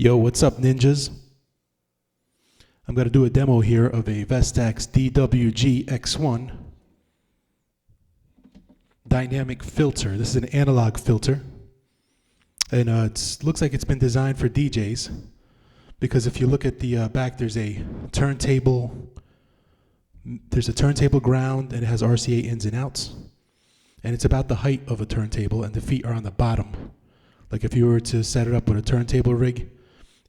Yo, what's up, ninjas? I'm going to do a demo here of a Vestax DWG-X1 dynamic filter. This is an analog filter, and it looks like it's been designed for DJs, because if you look at the back, there's a turntable ground, and it has RCA ins and outs, and it's about the height of a turntable, and the feet are on the bottom. Like if you were to set it up with a turntable rig,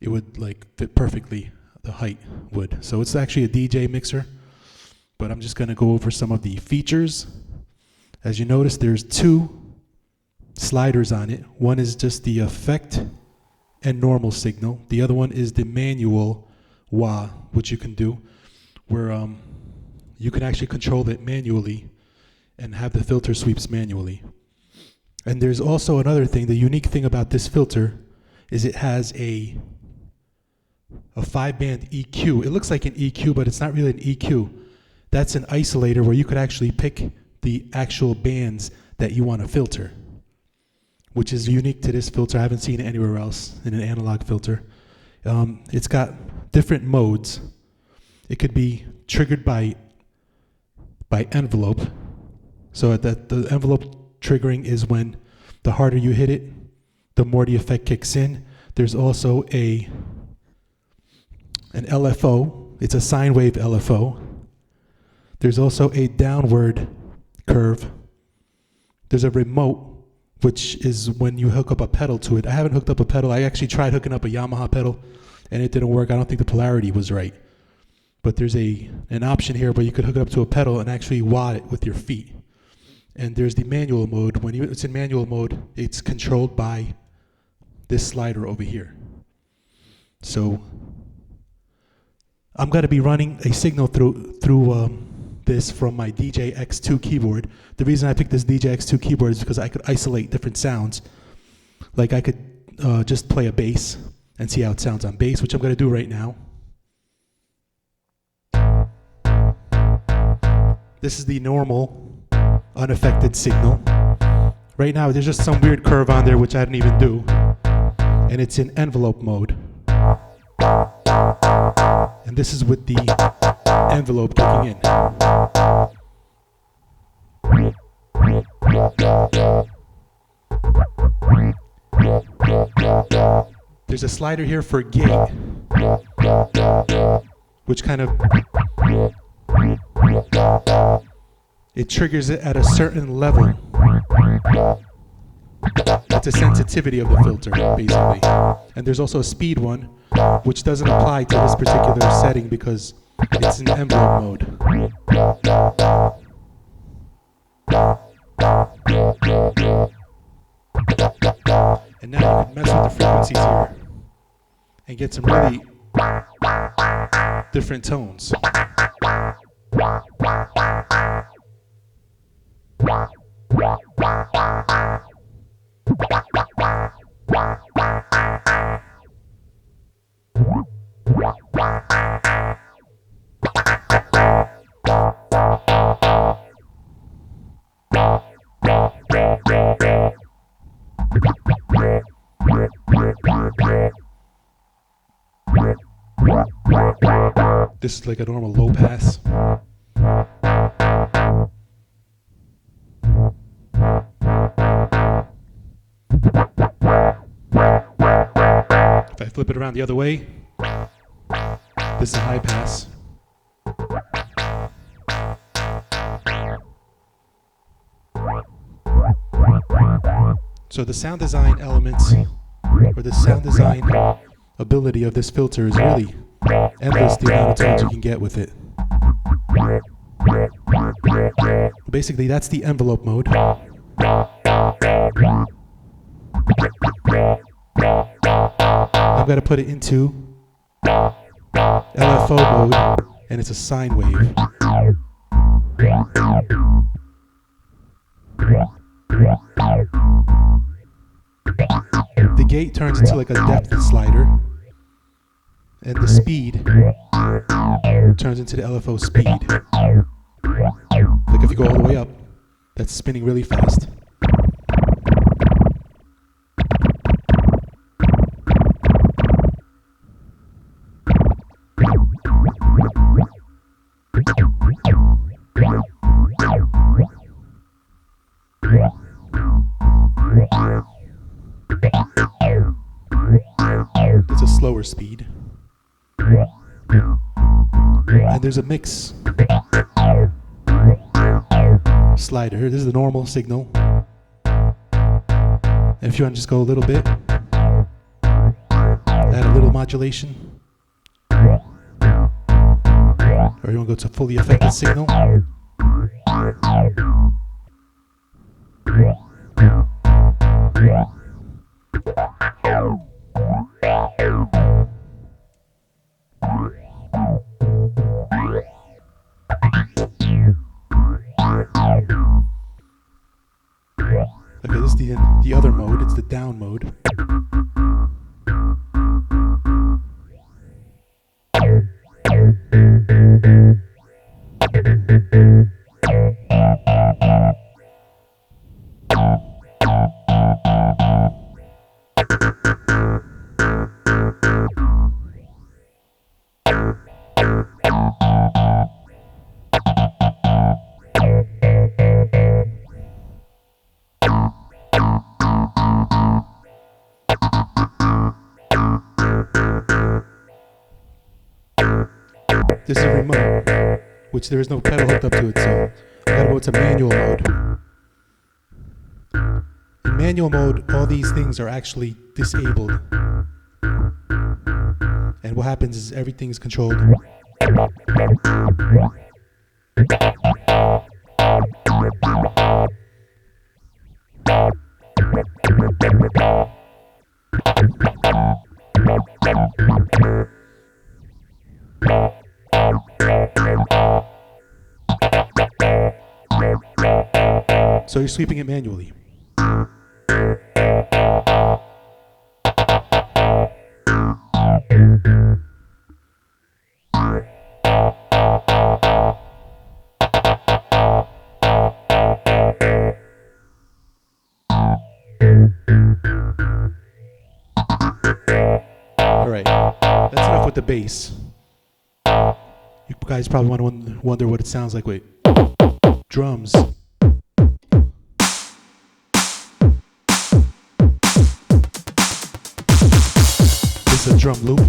it would like fit perfectly, the height would. So it's actually a DJ mixer, but I'm just gonna go over some of the features. As you notice, there's two sliders on it. One is just the effect and normal signal. The other one is the manual wah, which you can do, where you can actually control it manually and have the filter sweeps manually. And there's also another thing. The unique thing about this filter is it has a 5-band EQ. It looks like an EQ, but it's not really an EQ. That's an isolator where you could actually pick the actual bands that you want to filter, which is unique to this filter. I haven't seen it anywhere else in an analog filter. It's got different modes. It could be triggered by envelope. So the envelope triggering is when the harder you hit it, the more the effect kicks in. There's also an LFO. It's a sine wave LFO. There's also a downward curve. There's a remote, which is when you hook up a pedal to it. I haven't hooked up a pedal. I actually tried hooking up a Yamaha pedal, and it didn't work. I don't think the polarity was right. But there's an option here where you could hook it up to a pedal and actually wah it with your feet. And there's the manual mode. When it's in manual mode, it's controlled by this slider over here. So I'm going to be running a signal through this from my DWG-X2 keyboard. The reason I picked this DWG-X2 keyboard is because I could isolate different sounds. Like I could just play a bass and see how it sounds on bass, which I'm going to do right now. This is the normal, unaffected signal. Right now, there's just some weird curve on there, which I didn't even do. And it's in envelope mode. And this is with the envelope kicking in. There's a slider here for gate, which kind of, it triggers it at a certain level. That's a sensitivity of the filter, basically. And there's also a speed one, which doesn't apply to this particular setting because it's in envelope mode. And now you can mess with the frequencies here and get some really different tones. This is like a normal low pass. If I flip it around the other way, this is a high pass. So the sound design elements, or the sound design ability of this filter is really endless, the amount of tones you can get with it. Basically, that's the envelope mode. I'm going to put it into LFO mode, and it's a sine wave. The gate turns into like a depth slider, and the speed turns into the LFO speed. Like if you go all the way up, that's spinning really fast. slower speed. And there's a mix slider. This is the normal signal. And if you want to just go a little bit, add a little modulation. Or you want to go to fully affected signal. Okay, this is the other mode. It's the down mode. This is a remote, which there is no pedal hooked up to it, so I gotta go to manual mode. In manual mode, all these things are actually disabled. And what happens is everything is controlled. So you're sweeping it manually. Alright, that's enough with the bass. You guys probably want to wonder what it sounds like with drums. This is a drum loop.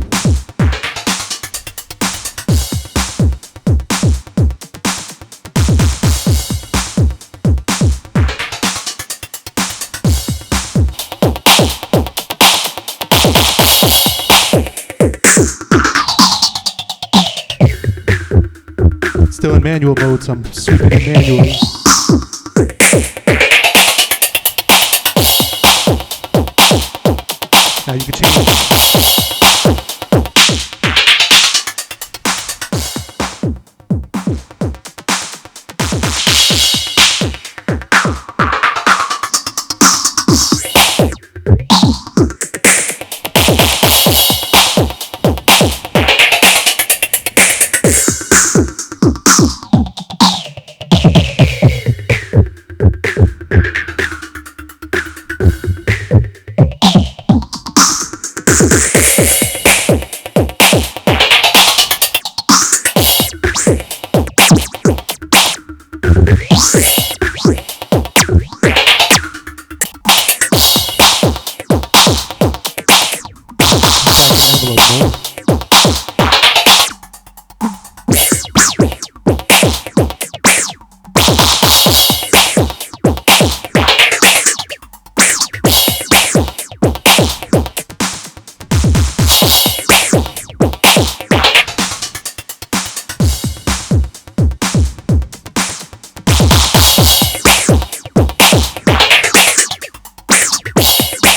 Still in manual mode, so I'm sweeping it manually. Now you can change it.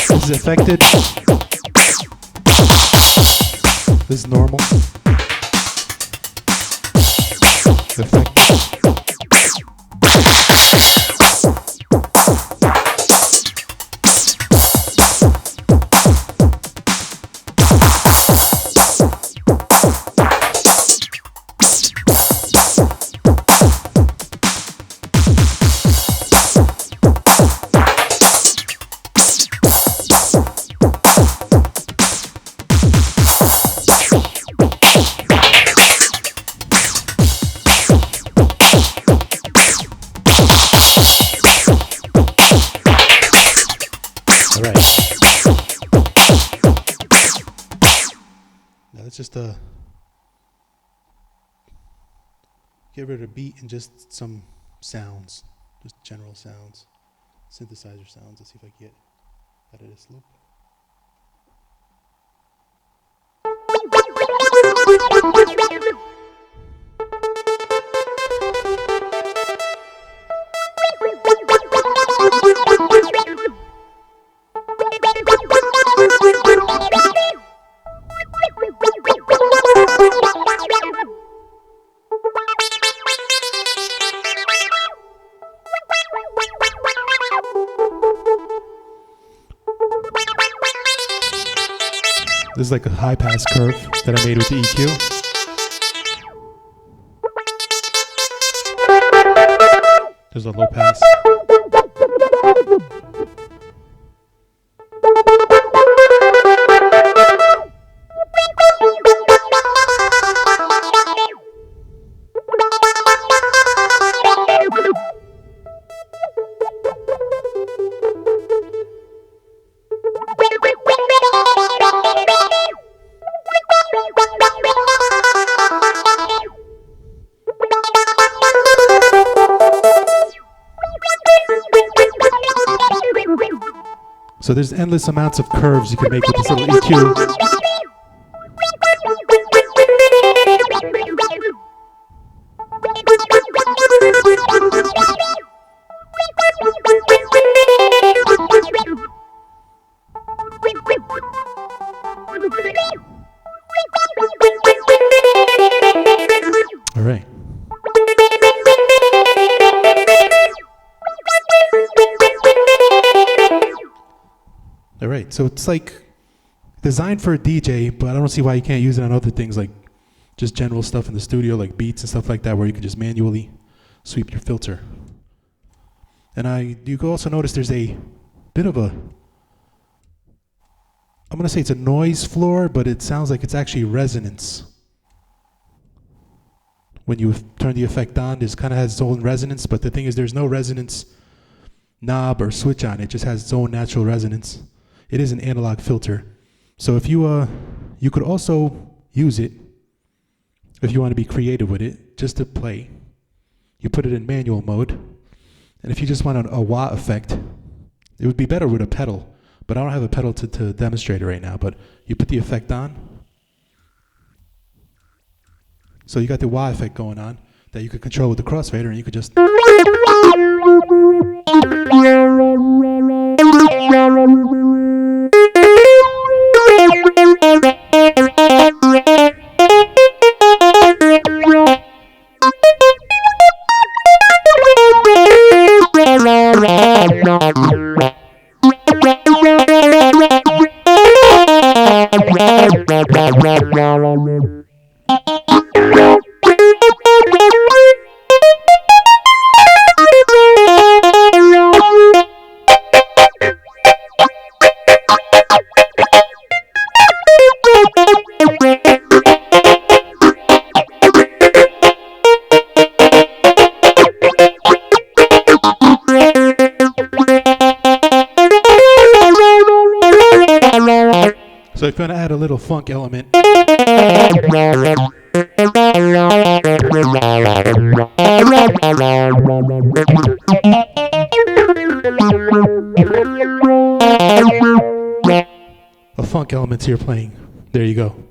This is affected. This is normal. Affected. it's just a get rid of beat and just some sounds, just general sounds, synthesizer sounds. Let's see if I can get out of this loop. This is like a high pass curve that I made with the EQ. There's a low pass. So there's endless amounts of curves you can make with this little EQ. All right. All right, so it's like designed for a DJ, but I don't see why you can't use it on other things like just general stuff in the studio, like beats and stuff like that, where you can just manually sweep your filter. And you can also notice there's a bit of a, I'm gonna say it's a noise floor, but it sounds like it's actually resonance. When you turn the effect on, it kind of has its own resonance, but the thing is there's no resonance knob or switch on it. It just has its own natural resonance. It is an analog filter. So if you could also use it if you want to be creative with it, just to play. You put it in manual mode. And if you just want a wah effect, it would be better with a pedal. But I don't have a pedal to demonstrate it right now. But you put the effect on. So you got the wah effect going on that you could control with the crossfader, and you could just So if you want to add a little funk element, a funk element to your playing, there you go.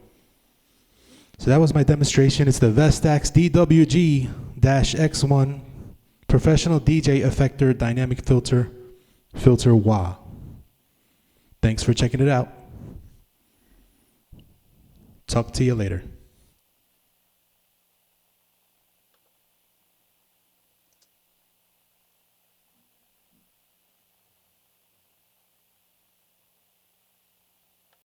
So that was my demonstration. It's the Vestax DWG-X1 Professional DJ Effector Dynamic Filter wah. Thanks for checking it out. Talk to you later.